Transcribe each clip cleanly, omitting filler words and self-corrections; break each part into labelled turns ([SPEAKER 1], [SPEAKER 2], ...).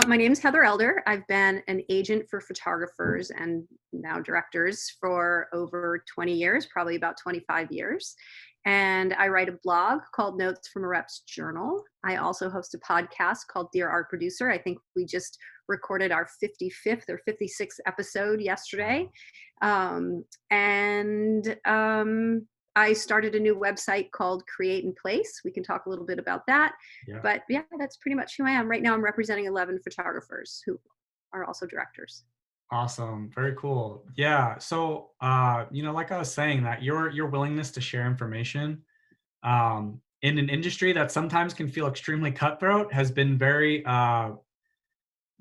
[SPEAKER 1] My name is Heather Elder. I've been an agent for photographers and now directors for over 20 years, probably about 25 years. And I write a blog called Notes from a Rep's Journal. I also host a podcast called Dear Art Producer. I think we just recorded our 55th or 56th episode yesterday. I started a new website called Create in Place. We can talk a little bit about that.
[SPEAKER 2] Yeah.
[SPEAKER 1] But yeah, that's pretty much who I am. Right now I'm representing 11 photographers who are also directors.
[SPEAKER 2] Awesome. Very cool. Yeah. So, like I was saying, that your willingness to share information in an industry that sometimes can feel extremely cutthroat has been very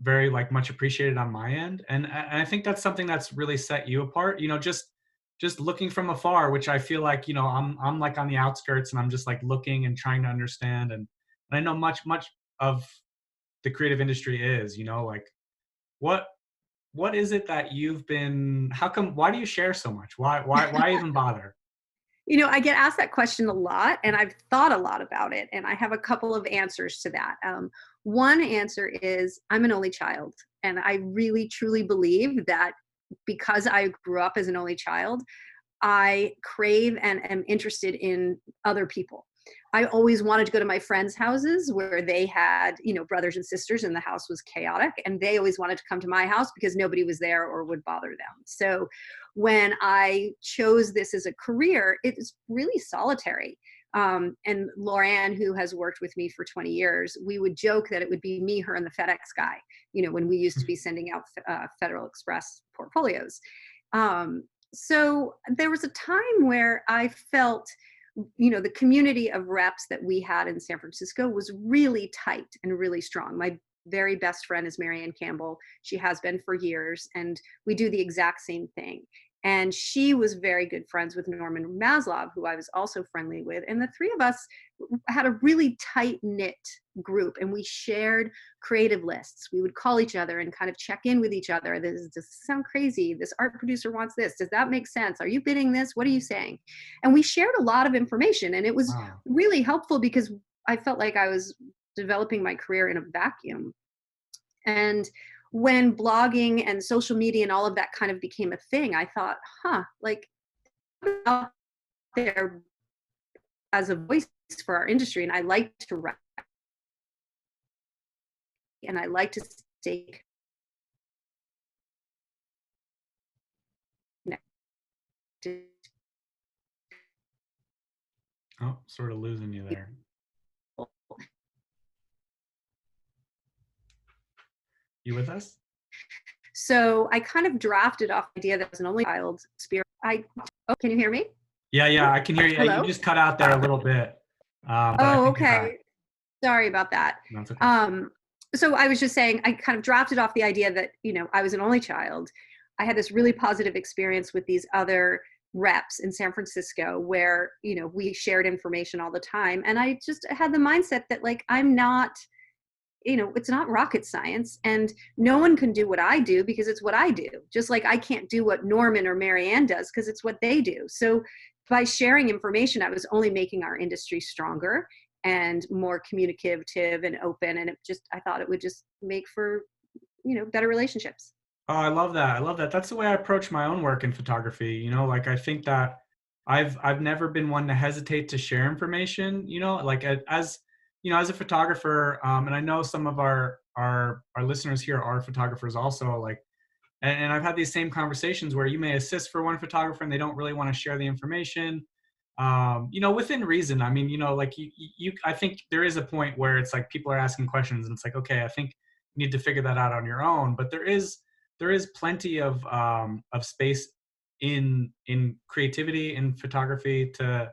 [SPEAKER 2] like much appreciated on my end. And I think that's something that's really set you apart, just looking from afar, which I feel like, I'm like on the outskirts and I'm just like looking and trying to understand. And I know much of the creative industry is, like what is it that why do you share so much? Why even bother?
[SPEAKER 1] I get asked that question a lot, and I've thought a lot about it, and I have a couple of answers to that. One answer is I'm an only child, and I really truly believe that because I grew up as an only child, I crave and am interested in other people. I always wanted to go to my friends' houses where they had, brothers and sisters, and the house was chaotic. And they always wanted to come to my house because nobody was there or would bother them. So when I chose this as a career, it's really solitary. And Lauranne, who has worked with me for 20 years, we would joke that it would be me, her, and the FedEx guy, when we used to be sending out Federal Express portfolios. So there was a time where I felt, the community of reps that we had in San Francisco was really tight and really strong. My very best friend is Marianne Campbell. She has been for years, and we do the exact same thing. And she was very good friends with Norman Maslov, who I was also friendly with. And the three of us had a really tight-knit group, and we shared creative lists. We would call each other and kind of check in with each other. Does this sound crazy? This art producer wants this. Does that make sense? Are you bidding this? What are you saying? And we shared a lot of information, and it was
[SPEAKER 2] Wow.
[SPEAKER 1] really helpful because I felt like I was developing my career in a vacuum. And when blogging and social media and all of that kind of became a thing, I thought, like out there as a voice for our industry. And I like to write and I like to stay connected.
[SPEAKER 2] Oh, sort of losing you there. You with us?
[SPEAKER 1] So I kind of drafted off the idea that as an only child spirit. Can you hear me?
[SPEAKER 2] Yeah, I can hear you.
[SPEAKER 1] Hello?
[SPEAKER 2] You just cut out there a little bit.
[SPEAKER 1] Okay. Sorry about that.
[SPEAKER 2] No, it's okay.
[SPEAKER 1] So I was just saying, I kind of drafted off the idea that, I was an only child. I had this really positive experience with these other reps in San Francisco where, we shared information all the time. And I just had the mindset that like, I'm not, it's not rocket science, and no one can do what I do because it's what I do. Just like I can't do what Norman or Marianne does because it's what they do. So by sharing information, I was only making our industry stronger and more communicative and open. And I thought it would just make for, better relationships.
[SPEAKER 2] Oh, I love that. That's the way I approach my own work in photography. Like I think that I've never been one to hesitate to share information, like as as a photographer, and I know some of our listeners here are photographers also, like, and I've had these same conversations where you may assist for one photographer and they don't really want to share the information, within reason. I mean, like I think there is a point where it's like people are asking questions and it's like, okay, I think you need to figure that out on your own. But there is plenty of space in creativity in photography to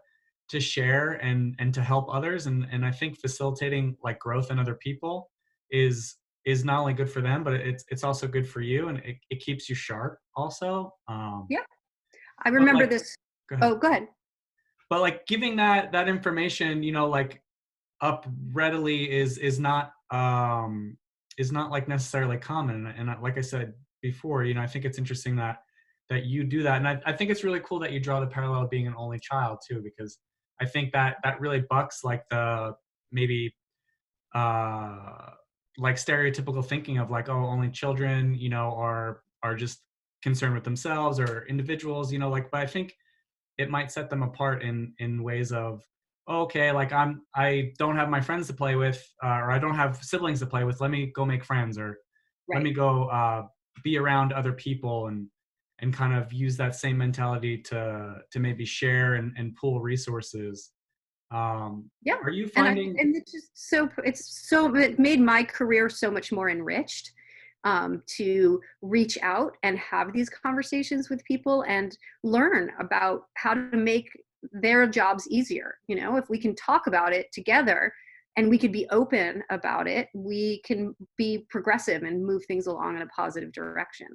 [SPEAKER 2] share and to help others, and I think facilitating like growth in other people is not only good for them, but it's also good for you, and it keeps you sharp also.
[SPEAKER 1] Yeah. I remember this.
[SPEAKER 2] Go ahead.
[SPEAKER 1] Oh, go ahead.
[SPEAKER 2] But like giving that information, like up readily is not like necessarily common. And like I said before, I think it's interesting that you do that, and I think it's really cool that you draw the parallel of being an only child too, because I think that really bucks like the maybe like stereotypical thinking of like, oh, only children, are just concerned with themselves, or individuals, like, but I think it might set them apart in ways of, "Oh, okay, like I don't have my friends to play with, or I don't have siblings to play with. Let me go make friends, or let
[SPEAKER 1] Right.
[SPEAKER 2] me go be around other people, and kind of use that same mentality to maybe share and pool resources."
[SPEAKER 1] Yeah.
[SPEAKER 2] Are you
[SPEAKER 1] And
[SPEAKER 2] finding?
[SPEAKER 1] and it's just it made my career so much more enriched, to reach out and have these conversations with people and learn about how to make their jobs easier. If we can talk about it together and we could be open about it, we can be progressive and move things along in a positive direction.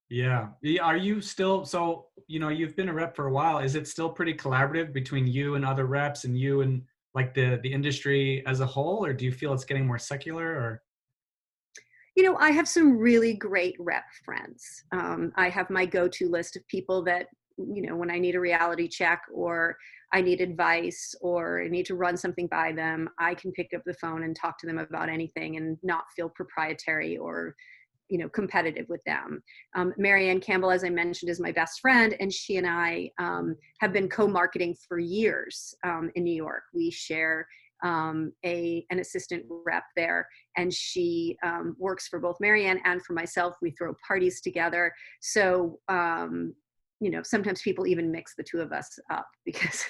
[SPEAKER 2] Yeah. Are you still, so, you've been a rep for a while. Is it still pretty collaborative between you and other reps, and you and like the industry as a whole, or do you feel it's getting more secular, or?
[SPEAKER 1] I have some really great rep friends. I have my go-to list of people that, when I need a reality check, or I need advice, or I need to run something by them, I can pick up the phone and talk to them about anything and not feel proprietary or, competitive with them. Marianne Campbell, as I mentioned, is my best friend, and she and I have been co-marketing for years in New York. We share an assistant rep there, and she works for both Marianne and for myself. We throw parties together. So, sometimes people even mix the two of us up because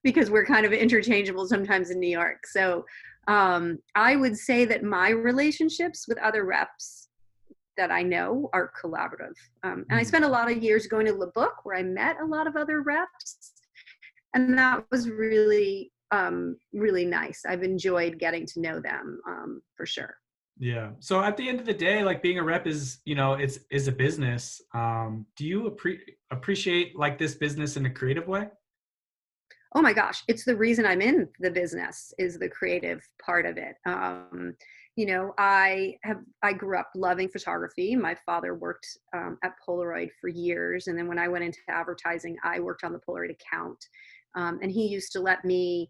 [SPEAKER 1] because we're kind of interchangeable sometimes in New York. So I would say that my relationships with other reps that I know are collaborative. And I
[SPEAKER 2] Hmm.
[SPEAKER 1] spent a lot of years going to Le Book, where I met a lot of other reps, and that was really really nice. I've enjoyed getting to know them, for sure.
[SPEAKER 2] Yeah. So at the end of the day, like, being a rep is, is a business. Do you appreciate like this business in a creative way?
[SPEAKER 1] Oh my gosh, it's the reason I'm in the business, is the creative part of it. I grew up loving photography. My father worked at Polaroid for years, and then when I went into advertising, I worked on the Polaroid account. And he used to let me,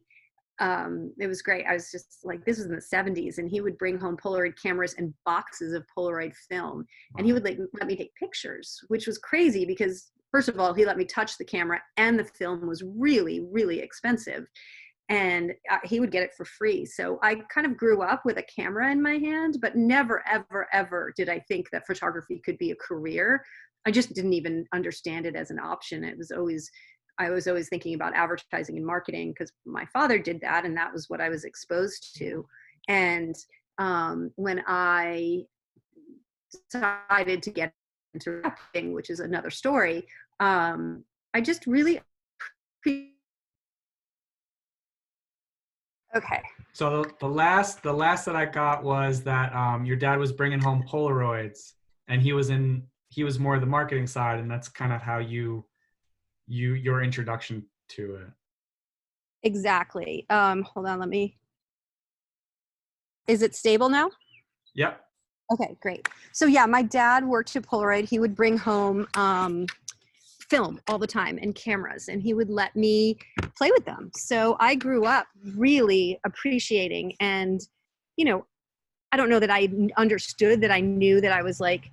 [SPEAKER 1] it was great. I was just like, this was in the 70s, and he would bring home Polaroid cameras and boxes of Polaroid film, and he
[SPEAKER 2] Wow.
[SPEAKER 1] would like let me take pictures, which was crazy because first of all, he let me touch the camera, and the film was really, really expensive, and he would get it for free. So I kind of grew up with a camera in my hand, but never, ever, ever did I think that photography could be a career. I just didn't even understand it as an option. I was always thinking about advertising and marketing because my father did that, and that was what I was exposed to. And when I decided to get into rapping, which is another story, I just really okay.
[SPEAKER 2] So the last that I got was that your dad was bringing home Polaroids, and he was more the marketing side, and that's kind of how your introduction to it.
[SPEAKER 1] Exactly. Hold on, let me. Is it stable now?
[SPEAKER 2] Yep.
[SPEAKER 1] Okay, great. So yeah, my dad worked at Polaroid. He would bring home film all the time and cameras, and he would let me play with them. So I grew up really appreciating, and you know, I don't know that I understood that I knew that I was like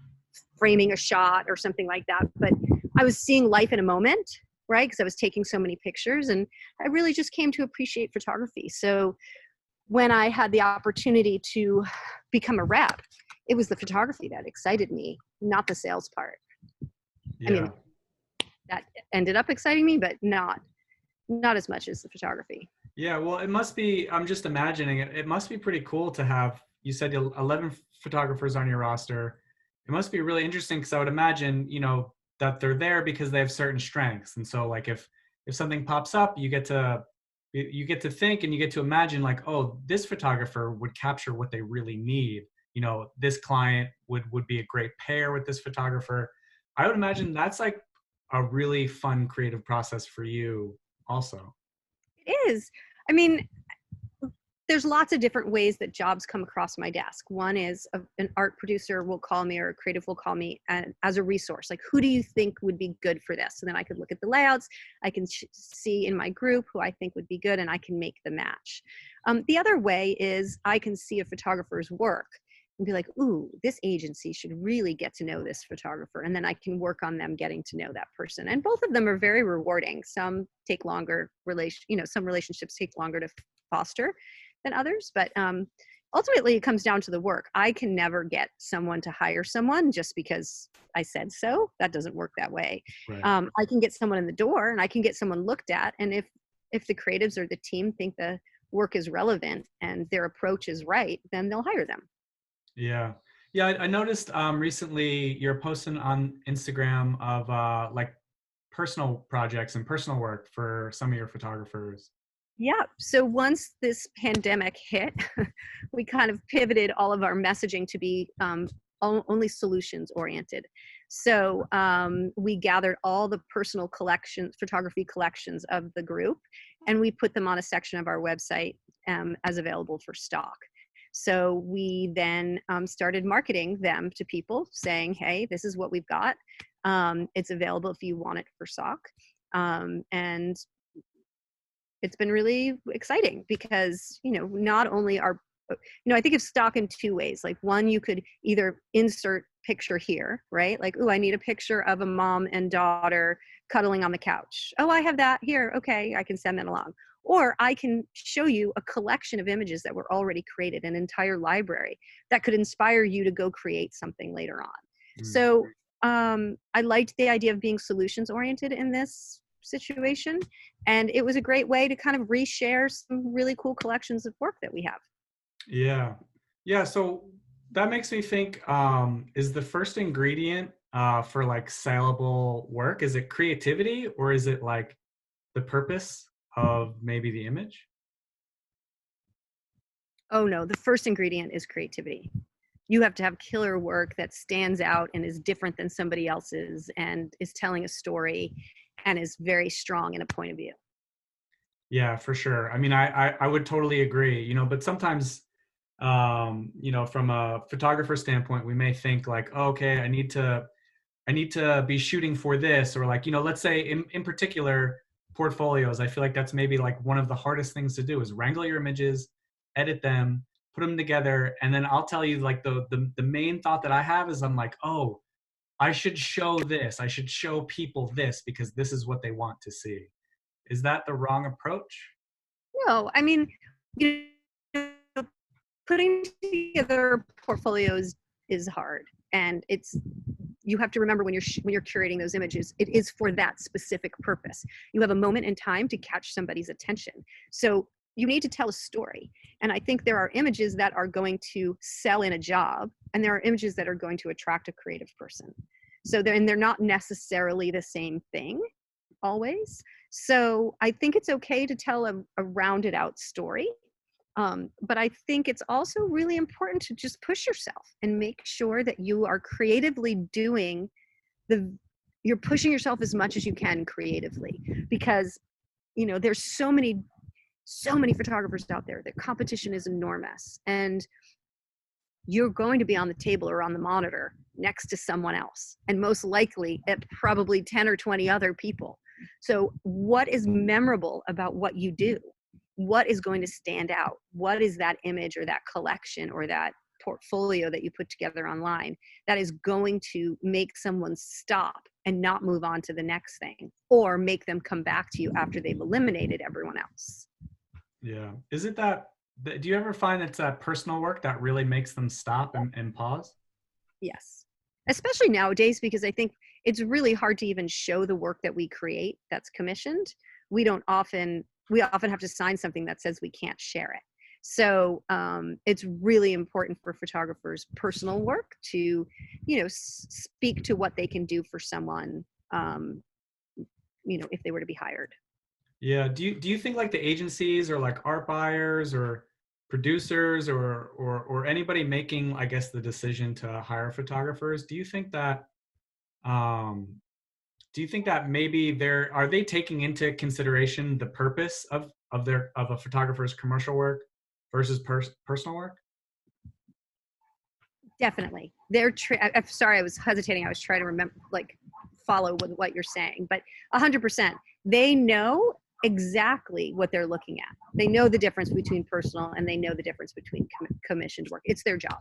[SPEAKER 1] framing a shot or something like that, but I was seeing life in a moment, right? Because I was taking so many pictures, and I really just came to appreciate photography. So when I had the opportunity to become a rep, it was the photography that excited me, not the sales part. I mean,
[SPEAKER 2] Yeah.
[SPEAKER 1] that ended up exciting me, but not as much as the photography.
[SPEAKER 2] Yeah, well, it must be, I'm just imagining it. It must be pretty cool to have, you said 11 photographers on your roster. It must be really interesting because I would imagine, that they're there because they have certain strengths. And so like if something pops up, you get to think, and you get to imagine like, oh, this photographer would capture what they really need. This client would be a great pair with this photographer. I would imagine that's like a really fun creative process for you also.
[SPEAKER 1] It is. I mean, there's lots of different ways that jobs come across my desk. One is an art producer will call me, or a creative will call me as a resource. Like, who do you think would be good for this? And then I could look at the layouts. I can see in my group who I think would be good, and I can make the match. The other way is I can see a photographer's work and be like, ooh, this agency should really get to know this photographer. And then I can work on them getting to know that person. And both of them are very rewarding. Some take longer, some relationships take longer to foster than others, but ultimately it comes down to the work. I can never get someone to hire someone just because I said so. That doesn't work that way.
[SPEAKER 2] Right.
[SPEAKER 1] I can get someone in the door, and I can get someone looked at. And if the creatives or the team think the work is relevant and their approach is right, then they'll hire them.
[SPEAKER 2] Yeah. Yeah. I noticed recently you're posting on Instagram of like personal projects and personal work for some of your photographers.
[SPEAKER 1] Yeah. So once this pandemic hit, we kind of pivoted all of our messaging to be only solutions oriented. So we gathered all the personal collections, photography collections of the group, and we put them on a section of our website as available for stock. So we then started marketing them to people, saying, hey, this is what we've got. It's available if you want it for stock. And it's been really exciting because, not only I think of stock in two ways. Like, one, you could either insert picture here, right? Like, oh, I need a picture of a mom and daughter cuddling on the couch. Oh, I have that here. Okay, I can send that along. Or I can show you a collection of images that were already created, an entire library that could inspire you to go create something later on.
[SPEAKER 2] Mm.
[SPEAKER 1] So I liked the idea of being solutions oriented in this situation. And it was a great way to kind of reshare some really cool collections of work that we have.
[SPEAKER 2] Yeah. Yeah. So that makes me think, is the first ingredient for like sellable work, is it creativity, or is it like the purpose of maybe the image?
[SPEAKER 1] Oh no, the first ingredient is creativity. You have to have killer work that stands out and is different than somebody else's and is telling a story and is very strong in a point of view.
[SPEAKER 2] Yeah, for sure. I mean, I would totally agree, but sometimes, from a photographer standpoint, we may think like, oh, okay, I need to be shooting for this, or like, let's say in particular portfolios. I feel like that's maybe like one of the hardest things to do is wrangle your images, edit them, put them together. And then I'll tell you, like, the main thought that I have is I'm like, oh, I should show this. I should show people this because this is what they want to see. Is that the wrong approach?
[SPEAKER 1] No, I mean, you know, putting together portfolios is hard, and you have to remember when you're curating those images, it is for that specific purpose. You have a moment in time to catch somebody's attention. So you need to tell a story. And I think there are images that are going to sell in a job, and there are images that are going to attract a creative person. So they're not necessarily the same thing always. So I think it's okay to tell a rounded out story. But I think it's also really important to just push yourself and make sure that you are creatively you're pushing yourself as much as you can creatively, because there's so many photographers out there. The competition is enormous, and you're going to be on the table or on the monitor next to someone else, and most likely at probably 10 or 20 other people. So what is memorable about what you do? What is going to stand out? What is that image or that collection or that portfolio that you put together online that is going to make someone stop and not move on to the next thing, or make them come back to you after they've eliminated everyone else?
[SPEAKER 2] Yeah. Is it do you ever find it's that personal work that really makes them stop and pause?
[SPEAKER 1] Yes. Especially nowadays, because I think it's really hard to even show the work that we create that's commissioned. We often have to sign something that says we can't share it. So it's really important for photographers' personal work to, speak to what they can do for someone, if they were to be hired.
[SPEAKER 2] Yeah. Do you think like the agencies or like art buyers or producers or anybody making, I guess, the decision to hire photographers, um do you think that maybe are they taking into consideration the purpose of a photographer's commercial work? versus personal work?
[SPEAKER 1] Definitely. I'm sorry, I was hesitating. I was trying to remember, like, follow with what you're saying, but 100%. They know exactly what they're looking at. They know the difference between personal and they know the difference between commissioned work. It's their job.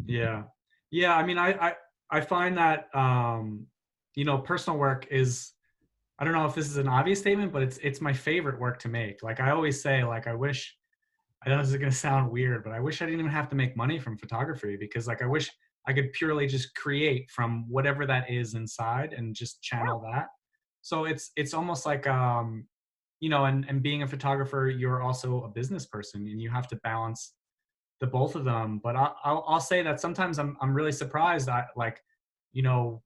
[SPEAKER 2] Yeah. Yeah. I mean, I find that, personal work is, I don't know if this is an obvious statement, but it's my favorite work to make. Like I always say, like, I know this is going to sound weird, but I wish I didn't even have to make money from photography, because like I wish I could purely just create from whatever that is inside and just channel that. So it's almost like, and being a photographer, you're also a business person and you have to balance the both of them. But I'll say that sometimes I'm really surprised that, like, you know,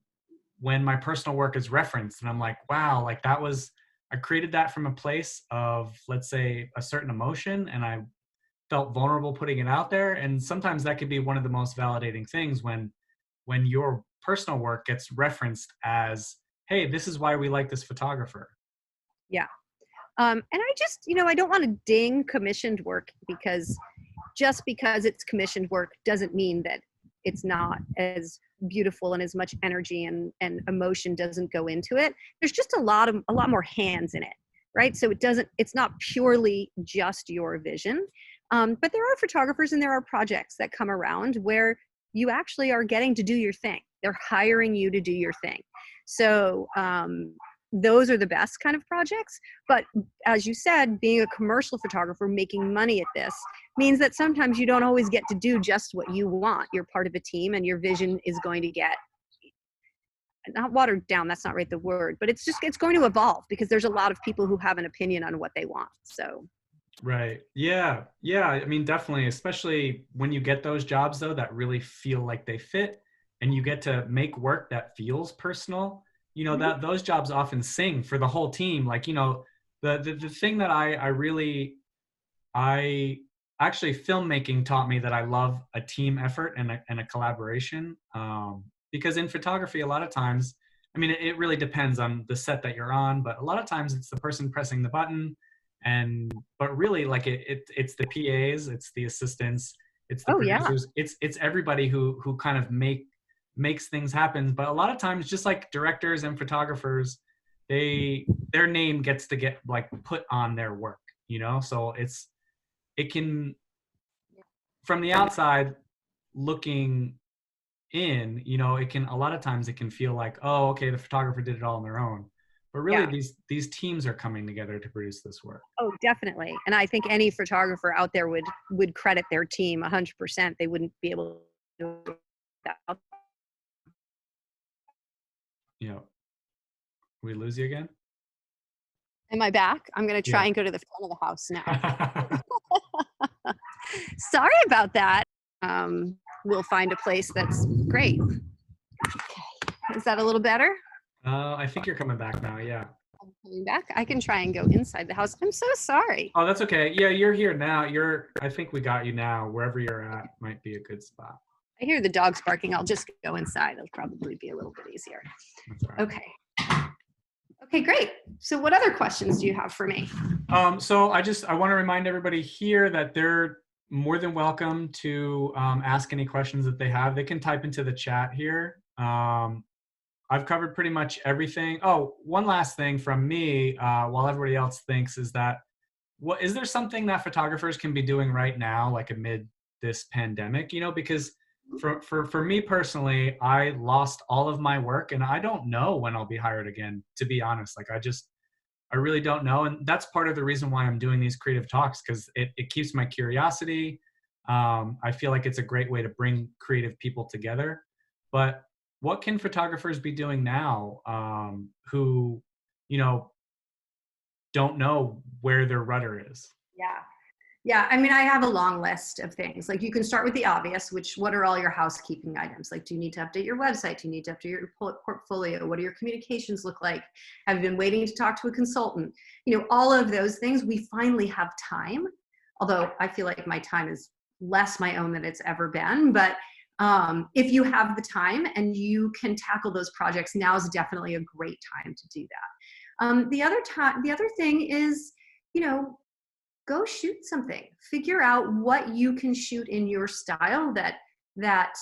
[SPEAKER 2] when my personal work is referenced and I'm like, wow, like I created that from a place of, let's say, a certain emotion, and I felt vulnerable putting it out there. And sometimes that could be one of the most validating things when your personal work gets referenced as, hey, this is why we like this photographer.
[SPEAKER 1] Yeah. And I just, I don't want to ding commissioned work, because just because it's commissioned work doesn't mean that it's not as beautiful and as much energy and emotion doesn't go into it. There's just a lot more hands in it, right? So it's not purely just your vision. But there are photographers and there are projects that come around where you actually are getting to do your thing. They're hiring you to do your thing. So those are the best kind of projects. But as you said, being a commercial photographer making money at this means that sometimes you don't always get to do just what you want. You're part of a team and your vision is going to get not watered down, that's not right the word, but it's going to evolve, because there's a lot of people who have an opinion on what they want. So
[SPEAKER 2] Right. Yeah. Yeah. I mean, definitely, especially when you get those jobs though that really feel like they fit, and you get to make work that feels personal, that those jobs often sing for the whole team. Like, the thing that I actually, filmmaking taught me that I love a team effort and a collaboration. Because in photography, a lot of times, I mean, it really depends on the set that you're on, but a lot of times it's the person pressing the button, but really, like, it's the PAs, it's the assistants, it's the
[SPEAKER 1] oh yeah.
[SPEAKER 2] producers, it's everybody who kind of makes things happen. But a lot of times, just like directors and photographers, their name gets to get, like, put on their work, so it can, from the outside looking in, it can, a lot of times it can feel like, oh, okay, the photographer did it all on their own, but really
[SPEAKER 1] Yeah.
[SPEAKER 2] these teams are coming together to produce this work.
[SPEAKER 1] Oh, definitely. And I think any photographer out there would credit their team 100%. They wouldn't be able to do that.
[SPEAKER 2] you know we lose you again.
[SPEAKER 1] Am I back? I'm going to try
[SPEAKER 2] Yeah.
[SPEAKER 1] and go to the front of the house now. Sorry about that. We'll find a place that's great. Okay. Is that a little better?
[SPEAKER 2] I think you're coming back now. Yeah.
[SPEAKER 1] I'm coming back. I can try and go inside the house. I'm so sorry.
[SPEAKER 2] Oh, that's okay. Yeah, you're here now. I think we got you now. Wherever you're at might be a good spot.
[SPEAKER 1] I hear the dogs barking. I'll just go inside. It'll probably be a little bit easier.
[SPEAKER 2] That's all right.
[SPEAKER 1] Okay. Okay, great. So what other questions do you have for me?
[SPEAKER 2] So I want to remind everybody here that they're more than welcome to ask any questions that they have. They can type into the chat here. I've covered pretty much everything. Oh, one last thing from me, while everybody else thinks, is that, is there something that photographers can be doing right now, like amid this pandemic? Because for me personally, I lost all of my work, and I don't know when I'll be hired again, to be honest. Like, I really don't know. And that's part of the reason why I'm doing these creative talks, because it keeps my curiosity. I feel like it's a great way to bring creative people together. But what can photographers be doing now, who, don't know where their rudder is?
[SPEAKER 1] Yeah. Yeah, I mean, I have a long list of things. Like, you can start with the obvious, which, what are all your housekeeping items? Like, do you need to update your website? Do you need to update your portfolio? What do your communications look like? Have you been waiting to talk to a consultant? All of those things. We finally have time, although I feel like my time is less my own than it's ever been. But if you have the time and you can tackle those projects, now is definitely a great time to do that. The other thing is, go shoot something. Figure out what you can shoot in your style that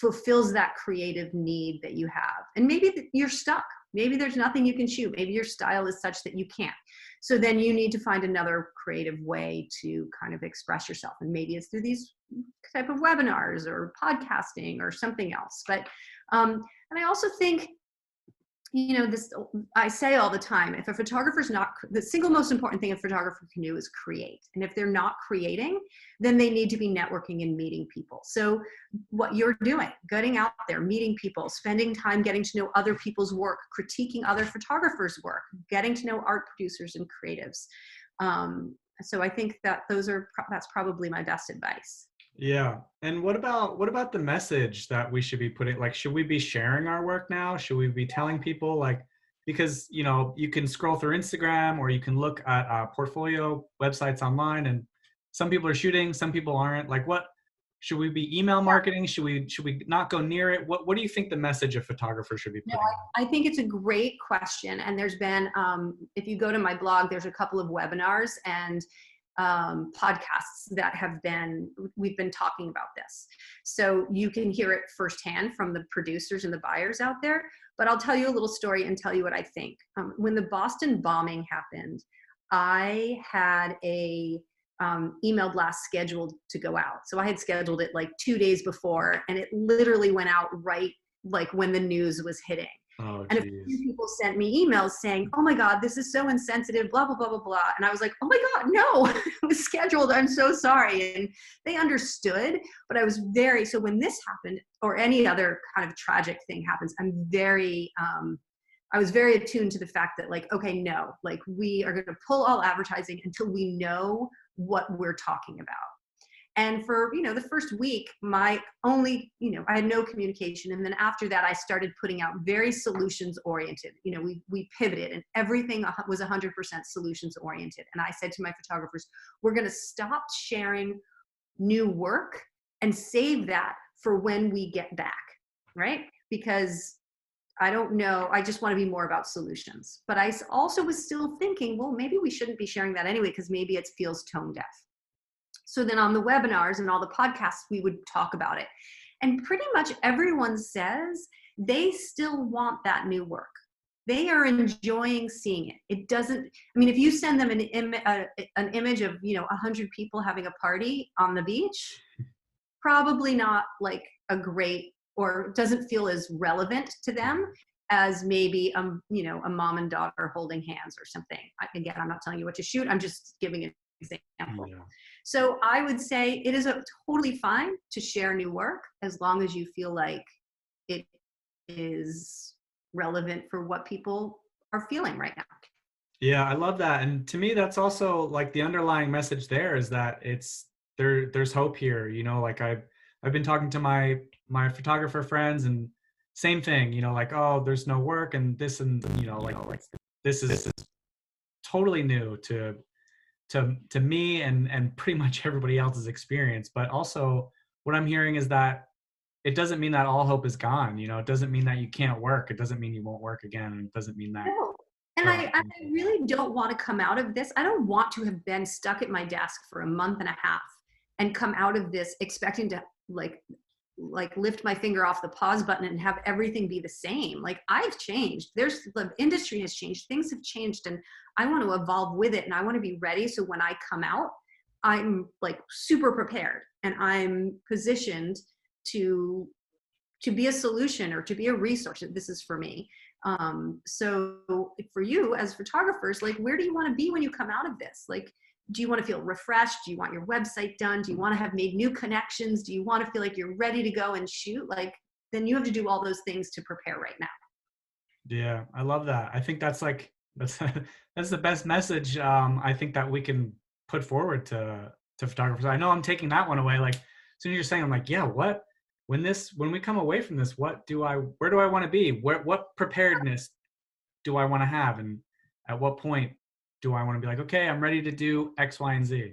[SPEAKER 1] fulfills that creative need that you have. And maybe you're stuck. Maybe there's nothing you can shoot. Maybe your style is such that you can't. So then you need to find another creative way to kind of express yourself. And maybe it's through these type of webinars or podcasting or something else. But and I also think, this, I say all the time, if a photographer's not, the single most important thing a photographer can do is create. And if they're not creating, then they need to be networking and meeting people. So what you're doing, getting out there, meeting people, spending time getting to know other people's work, critiquing other photographers' work, getting to know art producers and creatives. So I think that that's probably my best advice.
[SPEAKER 2] Yeah. And what about the message that we should be putting, like, should we be sharing our work now? Should we be telling people, like, because, you can scroll through Instagram or you can look at portfolio websites online, and some people are shooting, some people aren't. Like, what should we be email marketing? Should we not go near it? What do you think the message of photographers should be putting?
[SPEAKER 1] I think it's a great question. And there's been, if you go to my blog, there's a couple of webinars and podcasts that we've been talking about this. So you can hear it firsthand from the producers and the buyers out there. But I'll tell you a little story and tell you what I think. When the Boston bombing happened, I had a email blast scheduled to go out. So I had scheduled it like 2 days before, and it literally went out right like when the news was hitting.
[SPEAKER 2] Oh,
[SPEAKER 1] and a few people sent me emails saying, "Oh my God, this is so insensitive, blah, blah, blah, blah, blah." And I was like, "Oh my God, no, it was scheduled. I'm so sorry." And they understood, but so when this happened or any other kind of tragic thing happens, I was very attuned to the fact that, like, okay, no, like, we are going to pull all advertising until we know what we're talking about. And for, the first week, I had no communication. And then after that, I started putting out very solutions oriented. We pivoted and everything was 100% solutions oriented. And I said to my photographers, we're going to stop sharing new work and save that for when we get back, right? Because I don't know, I just want to be more about solutions. But I also was still thinking, well, maybe we shouldn't be sharing that anyway, because maybe it feels tone deaf. So then on the webinars and all the podcasts, we would talk about it. And pretty much everyone says they still want that new work. They are enjoying seeing it. It doesn't, if you send them an image of, 100 people having a party on the beach, probably not like a great, or doesn't feel as relevant to them as maybe, a mom and daughter holding hands or something. Again, I'm not telling you what to shoot. I'm just giving an example. Yeah. So I would say it is totally fine to share new work as long as you feel like it is relevant for what people are feeling right now.
[SPEAKER 2] Yeah, I love that. And to me, that's also like the underlying message there is that there's hope here. Like I've been talking to my photographer friends, and same thing, like, oh, there's no work and this, and this is totally new to me and pretty much everybody else's experience. But also what I'm hearing is that it doesn't mean that all hope is gone. It doesn't mean that you can't work. It doesn't mean you won't work again. It doesn't mean that.
[SPEAKER 1] No. And I really don't want to come out of this. I don't want to have been stuck at my desk for a month and a half and come out of this expecting to like lift my finger off the pause button and have everything be the same. Like, I've changed. The industry has changed. Things have changed, and I want to evolve with it, and I want to be ready. So when I come out, I'm like super prepared, and I'm positioned to be a solution or to be a resource. This is for me. So for you as photographers, like, where do you want to be when you come out of this? Like, do you want to feel refreshed? Do you want your website done? Do you want to have made new connections? Do you want to feel like you're ready to go and shoot? Like, then you have to do all those things to prepare right now.
[SPEAKER 2] Yeah, I love that. I think that's the best message I think that we can put forward to photographers. I know I'm taking that one away. Like, as soon as you're saying, I'm like, yeah, when we come away from this, where do I want to be? What preparedness do I want to have? And at what point do I want to be like, okay, I'm ready to do X, Y, and Z?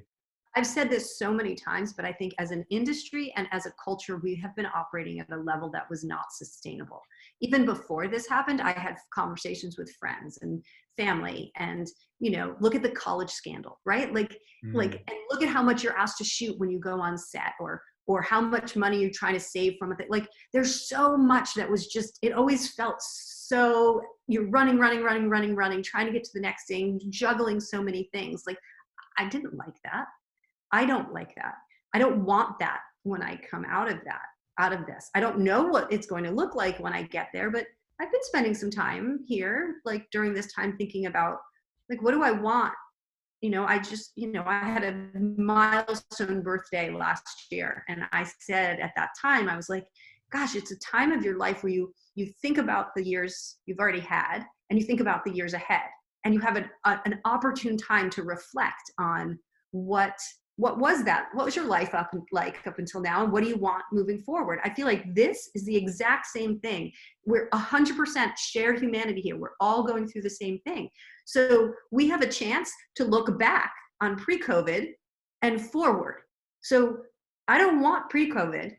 [SPEAKER 1] I've said this so many times, but I think as an industry and as a culture, we have been operating at a level that was not sustainable. Even before this happened, I had conversations with friends and family, and look at the college scandal, right? And look at how much you're asked to shoot when you go on set, or how much money you're trying to save from it. Like, there's so much that was just, it always felt so, you're running, trying to get to the next thing, juggling so many things. Like, I didn't like that. I don't like that. I don't want that when I come out of this. I don't know what it's going to look like when I get there, but I've been spending some time here, like during this time, thinking about, like, what do I want? I just, I had a milestone birthday last year. And I said at that time, I was like, gosh, it's a time of your life where you think about the years you've already had, and you think about the years ahead, and you have an opportune time to reflect on what was that? What was your life up until now? And what do you want moving forward? I feel like this is the exact same thing. We're 100% shared humanity here. We're all going through the same thing. So we have a chance to look back on pre-COVID and forward. So I don't want pre-COVID.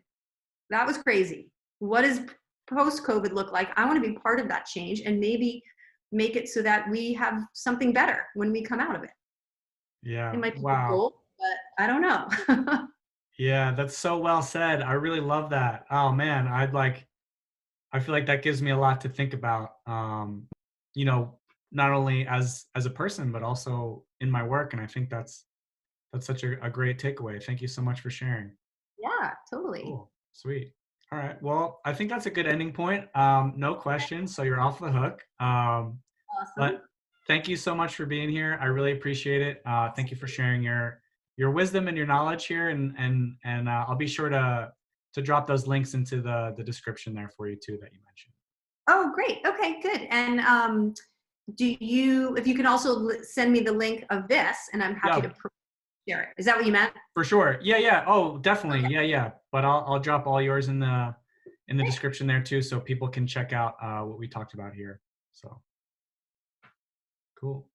[SPEAKER 1] That was crazy. What does post-COVID look like? I want to be part of that change and maybe make it so that we have something better when we come out of it.
[SPEAKER 2] Yeah.
[SPEAKER 1] It might be
[SPEAKER 2] Wow.
[SPEAKER 1] bold, but I don't know.
[SPEAKER 2] Yeah, that's so well said. I really love that. Oh man, I feel like that gives me a lot to think about. You know, not only as a person, but also in my work. And I think that's such a great takeaway. Thank you so much for sharing.
[SPEAKER 1] Yeah, totally.
[SPEAKER 2] Cool. Sweet. All right. Well, I think that's a good ending point. No questions, so you're off the hook.
[SPEAKER 1] Awesome.
[SPEAKER 2] But thank you so much for being here. I really appreciate it. Thank you for sharing your wisdom and your knowledge here, and I'll be sure to drop those links into the description there for you too that you mentioned.
[SPEAKER 1] Oh, great. Okay, good. And if you can also send me the link of this, and I'm happy
[SPEAKER 2] Yeah,
[SPEAKER 1] to share it. Is that what you meant?
[SPEAKER 2] for sure. Yeah, yeah. Oh, definitely. Yeah, yeah. But I'll drop all yours in the
[SPEAKER 1] Great.
[SPEAKER 2] description there too, so people can check out what we talked about here. So cool.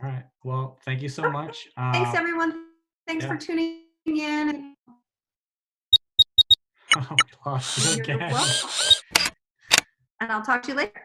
[SPEAKER 2] All right. Well, thank you so
[SPEAKER 1] Okay.
[SPEAKER 2] much.
[SPEAKER 1] Thanks, everyone. Thanks for
[SPEAKER 2] Yeah.
[SPEAKER 1] tuning in.
[SPEAKER 2] Oh, we lost you
[SPEAKER 1] You're
[SPEAKER 2] again.
[SPEAKER 1] welcome. And I'll talk to you later.